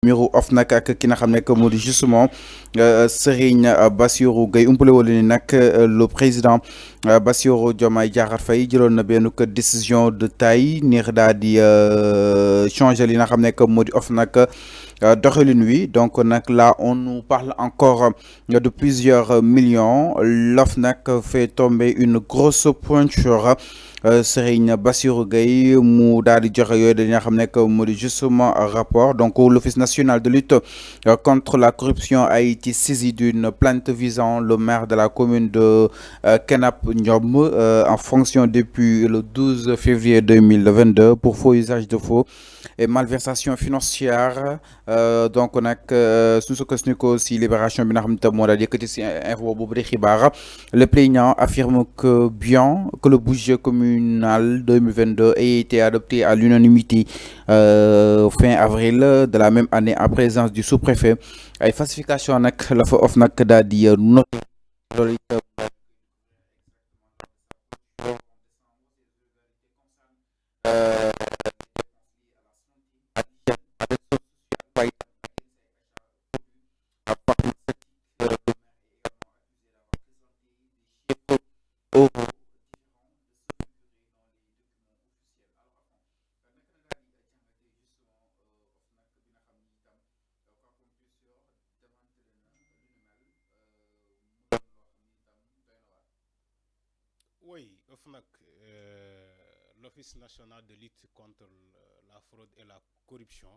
miru OFNAC ak ki nga xam ne que moo di justement Serigne Bassirou Gueye umpale wala ni nag le président Bassirou Diomaye Diakhar Faye jëloon na benn décision de taille neex daal di changer li nga xam ne que moo di OFNAC doxalin wi donc nag là on nous parle encore de plusieurs millions. L'OFNAC fait tomber une grosse pointure. Serigne Bassirou Gueye mu daal di joxe yooyu dañoo xam ne que moo di justement rapport. Donc l'Office national de lutte contre la corruption a été saisi d'une plainte visant le maire de la commune de Kenap Ndiom en fonction depuis le 12 février 2022 pour faux usage de faux et malversation financière. Donc nag suñu sukkandiku si libération bi nga xam ne tam moo daal yëkkati si info boobu di xibaar. Le plaignant affirme que bien que le budget communal 2022 ait été adopté à l'unanimité fin avril de la même année en présence du sous-préfet. Ay falsification nag la fa OFNAC daal di noté loolu Oui, OFNAC, l'Office national de lutte contre la fraude et la corruption.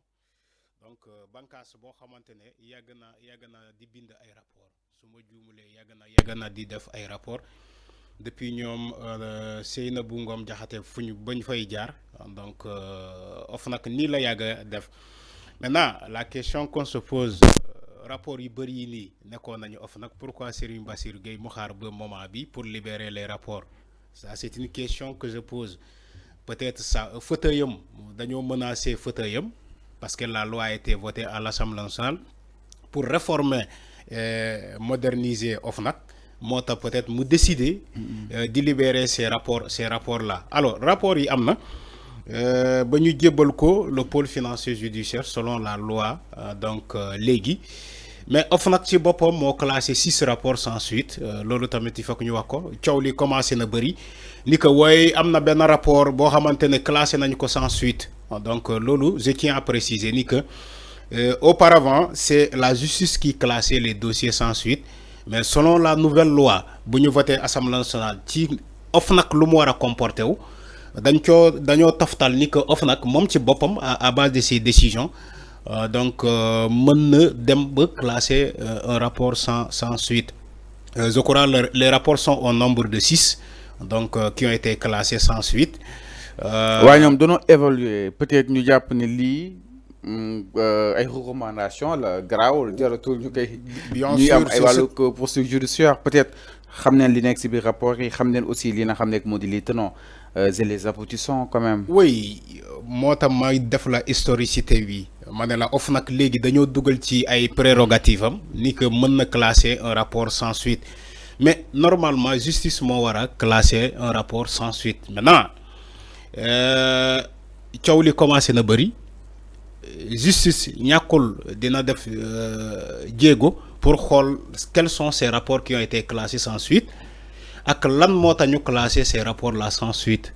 Donc, bànqaas boo xamante ne yàgg na di bind ay rapport su ma juumulee yàgg na di def ay rapport depuis ñoom Seynabou Ngom Diakhaté fu ñu bañ fay jaar. Donc OFNAC nii la yàgg a def. Maintenant la question qu'on se pose, rapport yu bëri yi nii nekkoon nañu OFNAC, pourquoi Serigne Bassirou Gueye mu xaar ba moment bi pour libérer les rapports? Ça c'est une question que je pose. Peut-être ça fauteuilam dañoo menacer fauteuilam parce que la loi a été votée à l'Assemblée nationale pour réformer moderniser OFNAC. Moo tax peut-être mu décider de libérer ces rapports là. Alors rapport yi am na ba ñu jébbal ko le pôle financier judiciaire selon la loi donc léegi. Mais OFNAC ci boppam moo classé 6 rapports sans suite. Loolu tamit il faut que ñu wax ko coow li commencé na bëri ni que waaye am na benn rapport boo xamante ne classé nañu ko sans suite. Donc loolu je tiens à préciser ni que auparavant c'est la justice qui classait les dossiers sans suite. Mais selon la nouvelle loi bu ñu voté Assemblée nationale ci OFNAC lu mu war a comporté wu dañoo toftal ni que OFNAC moom ci boppam à base de ses décisions donc mën na dem ba classer un rapport sans suite. Je crois les rapports sont au nombre de 6 donc qui ont été classés sans suite. waaye ñoom dañoo évaluer peut-être ñu jàpp ne lii ay recommandation la garaawul jaratul ñu koy ñuy am ay wàllu poursuite judiciaire. Peut-être xam neen li nekk si biir rapport yi xam neen aussi li nga xam ne moo di lii tenants et les aboutissants quand même. Oui moo tax may def la historicité bi ma ne la OFNAC léegi dañoo dugal ci ay prérogatives am ni que mën na classer un rapport sans suite, mais normalement justice moo war a classer un rapport sans suite. Maintenant coow li commencé na bëri. Justice ñàkkul dina def jéego pour xool quels sont ces rapports qui ont été classés sans suite ak lan moo tax ñu classer ces rapports là sans suite.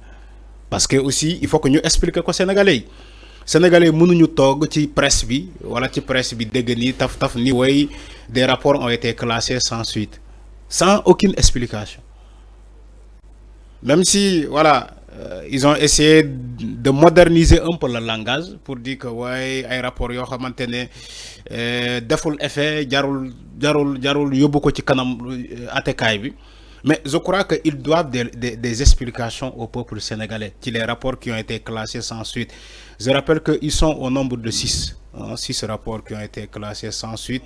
Parce que aussi il faut que ñu expliquer ko Sénégalais mënuñu toog ci presse bi wala ci presse bi dégg ni taf ni way des rapports ont été classés sans suite sans aucune explication. Même si voilà ils ont essayé de moderniser un peu le langage pour dire que waaye ay rapport yoo xamante ne deful effet jarul yóbbu ko ci kanam attekaay bi. Mais je crois qu'ils doivent des explications au peuple sénégalais ci les rapports qui ont été classés sans suite. Je rappelle qu'ils sont au nombre de 6 rapports qui ont été classés sans suite.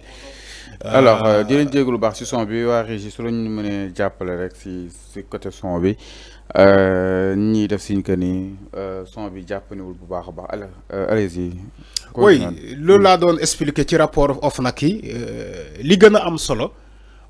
Alors di leen jégalu baax si son bi waa Régis su la ñu mënee jàppale rek si côté son bi ñii def siñ que ni son bi jàppaniwul bu baax a baax allez-y. Oui loolu laa doon expliquer ci rapport OFNAC yi li gën a am solo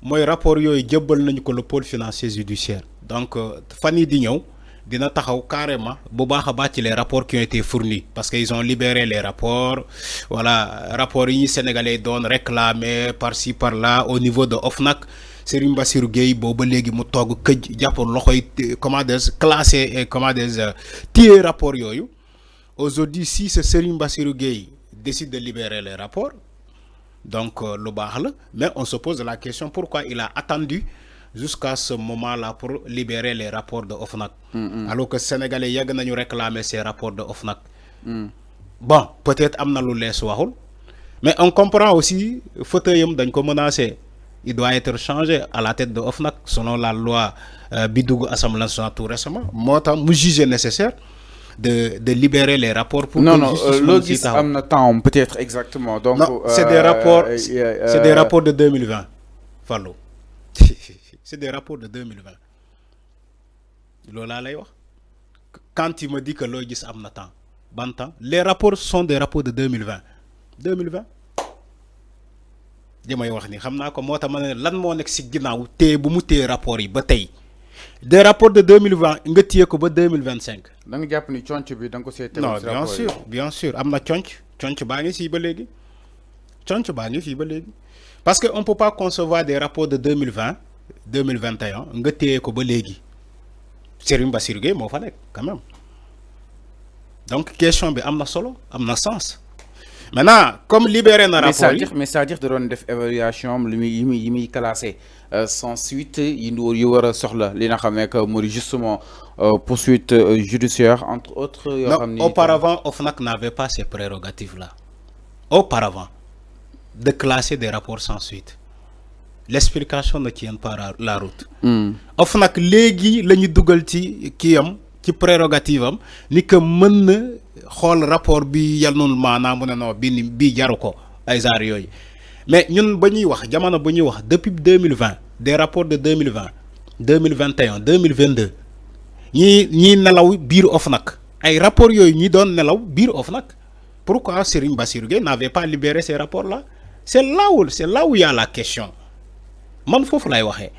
mooy rapport yooyu jëbbal nañu ko le pôle financier judiciaire. Donc fan yii di ñëw dina taxaw carrément bu baax a baax ci les rapports qui ont été fournis parce que ils ont libéré les rapports voilà rapports yi sénégalais doon réclamer par-ci par-là au niveau de OFNAC Serigne Bassirou Gueye booba léegi mu togg këj jàpp loxoy comment dire classé et comment dire téye rapport yooyu aujourd'hui si ce Serigne Bassirou Gueye décide de libérer les rapports donc lu baax la mais on se pose la question pourquoi il a attendu jusqu'à ce moment-là pour libérer les rapports de OFNAC. Alors que Sénégalais yàgg nañu réclamer ces rapports de OFNAC. Bon, peut-être am na lu lees waxul mais on comprend aussi fauteuilam dañ ko menacé. Il doit être changé à la tête de OFNAC selon la loi bi dugg Assemblée nationale tout récemment. Moo tax mu jugé nécessaire de libérer les rapports pour non loo gis am na temps peut-être exactement donc non, c'est des rapports c'est des rapports de 2020 Fallou. C'est des rapports de 2020 loolu laa lay wax quand tu me dis que loo gis am na temps ban temps les rapports sont des rapports de 2020 li may wax ni xam naa ko moo tax ma ne lan moo nekk si ginnaaw téye bu mu téye rapports yi ba tey des rapports de 2020 nga téye ko ba 2025. da nga jàpp ni conc bi da nga ko seet. non bien sûr am na conc baa ngi fii ba léegi parce que on peut pas concevoir des rapports de 2021 nga téye ko ba léegi Serigne Bassirou Gueye moo fa nekk quand même donc question bi am na solo am na sens maintenant comme libéré na rapport yi mais c'est-à-dire da doon def évaluation yi muy classé sans suite yi war a soxla li nga xam ne que moo di justement poursuite judiciaire entre autres yoo xam ni auparavant OFNAC n'avait pas ces prérogatives là auparavant de classer des rapports sans suite. L'explication ne tient pas la route. OFNAC léegi la ñu dugal ci kii am ci prérogative am ni que mën na xool rapport bi yal noonu maanaam mu ne non bii jaru ko ay genre yooyu mais ñun ba ñuy wax jamono ba ñuy wax depuis 2020 des rapports de 2020 2021 2022 ñii nelaw biir OFNAC ay rapports yooyu ñi doon nelaw biir OFNAC pourquoi Serigne Bassirou Gueye n'avait pas libéré ces rapports là c'est là où il y a la question. Man foofu lay waxee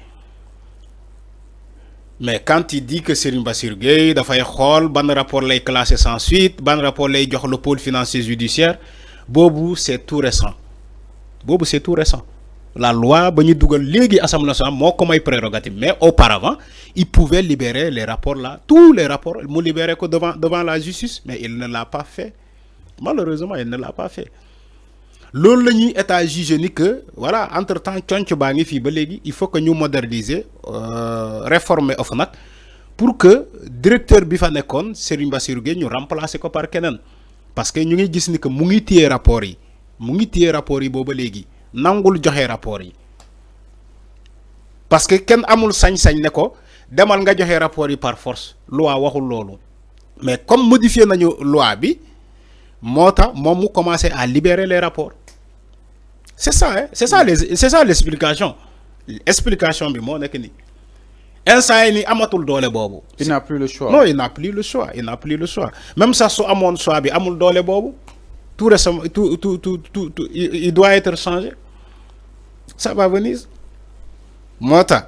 mais quand il dit que Serigne Bassirou Gueye dafay xool ban rapport lay classé sans suite ban rapport lay jox le pôle financier judiciaire boobu c'est tout récent la loi ba ñu dugal léegi Assemblée nationale moo ko may prérogative mais auparavant il pouvait libérer les rapports là tous les rapports mu libérer ko devant la justice mais il ne l'a pas fait malheureusement il ne l'a pas fait. Loolu la ñuy état jugé ni que voilà entre temps conc baa ngi fii ba léegi il faut que ñu moderniser réformer OFNAC pour que directeur bi fa nekkoon Serigne Bassirou Gueye ñu remplacer ko par keneen parce que ñu ngi gis ni que mu ngi téye rapport yi booba léegi nangul joxe rapport yi parce que kenn amul sañ-sañ ne ko demal nga joxe rapport yi par force loi waxul loolu mais comme modifié nañu loi bi moo tax moom mu commencé à libérer les rapports. C'est ça l'explication bi moo nekk ni instant yi ni amatul doole boobu. Il n'a plus le choix. Non, il n'a plus le choix même sax su amoon choix bi amul doole boobu tout récemment tout il doit être changé ça va venir moo tax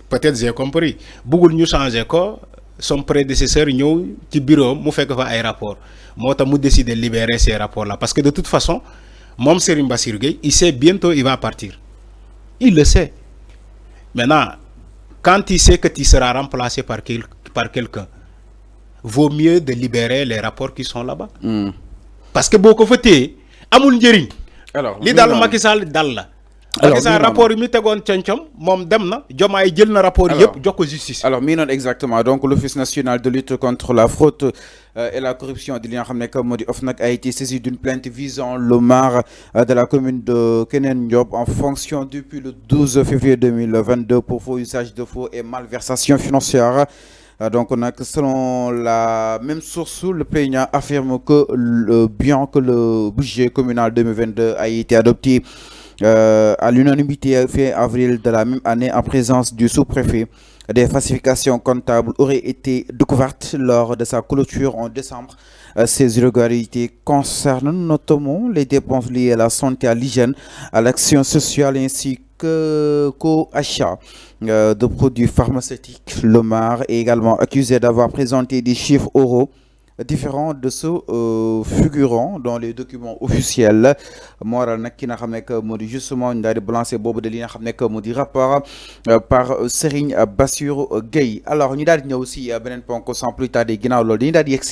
peut-être j'ai compris bëggul ñu changer ko son prédécesseur ñëw ci bureau mu fekk fa ay rapport moo tax mu décider libérer ces rapports là parce que de toute façon moom Serigne Bassirou Gueye il sait bientôt il va partir il le sait maintenant quand il sait que tu seras remplacé par quelqu'un vaut mieux de libérer les rapports qui sont là-bas. Parce que boo ko fa téye amul njëriñ. alors li dal Macky Sall dal la. Macky Sall rapport yi mu tegoon concom moom dem na Diomaye jël na rapport yëpp jox ko justice. alors mii noonu exactement donc l'Office national de lutte contre la fraude et la corruption di li nga xam ne que moo di OFNAC a été saisi d'une plainte visant le maire de la commune de Kenen Diop en fonction depuis le 12 février 2022 pour faux usage de faux et malversation financière. Donc selon la même source, le plaignant affirme que bien que le budget communal 2022 a été adopté à l'unanimité fin avril de la même année en présence du sous-préfet, des falsifications comptables auraient été découvertes lors de sa clôture en décembre. Ces irrégularités concernent notamment les dépenses liées à la santé, à l'hygiène, à l'action sociale ainsi que co-achat de produits pharmaceutiques. Le maire est également accusé d'avoir présenté des chiffres oraux différents de ceux figurant dans les documents officiels. moo waral nag ki nga xam ne que moo di justement ñu daal di balancer boobu de li nga xam ne que moo di rapport par Serigne Bassirou Gueye. Alors ñu daal di ñëw si beneen ponk sans plus tarder ginnaaw loolu dañuy daal di yegg si